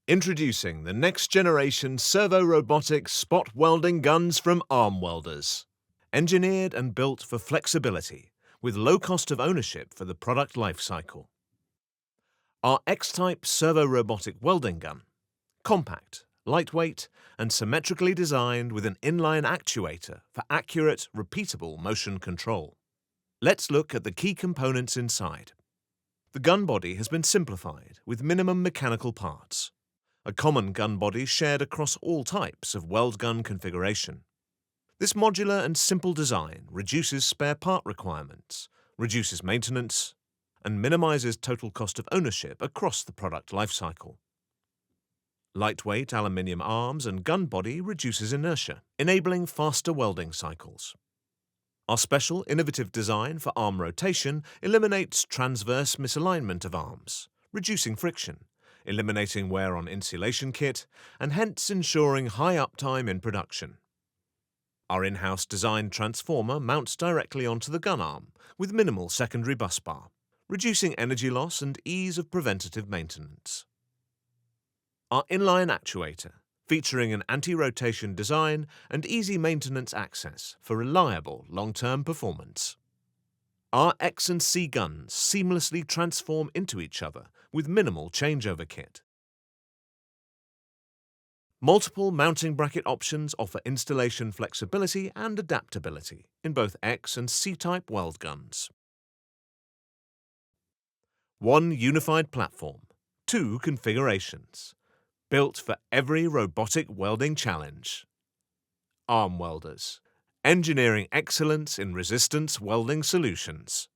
Introducing the next generation servo robotic spot welding guns from Welders. Engineered and built for flexibility, with low cost of ownership for the product lifecycle. Our X-type servo robotic welding gun. Compact, lightweight, and symmetrically designed with an inline actuator for accurate, repeatable motion control. Let's look at the key components inside. The gun body has been simplified with minimum mechanical parts. A common gun body shared across all types of weld gun configuration. This modular and simple design reduces spare part requirements, reduces maintenance, and minimizes total cost of ownership across the product lifecycle. Lightweight aluminium arms and gun body reduces inertia, enabling faster welding cycles. Our special innovative design for arm rotation eliminates transverse misalignment of arms, reducing friction, eliminating wear on insulation kit, and hence ensuring high uptime in production. Our in-house designed transformer mounts directly onto the gun arm with minimal secondary bus bar, reducing energy loss and ease of preventative maintenance. Our inline actuator, featuring an anti-rotation design and easy maintenance access for reliable long-term performance. Our X and C guns seamlessly transform into each other with minimal changeover kit. Multiple mounting bracket options offer installation flexibility and adaptability in both X and C-type weld guns. One unified platform, two configurations, built for every robotic welding challenge. Welders, engineering excellence in resistance welding solutions.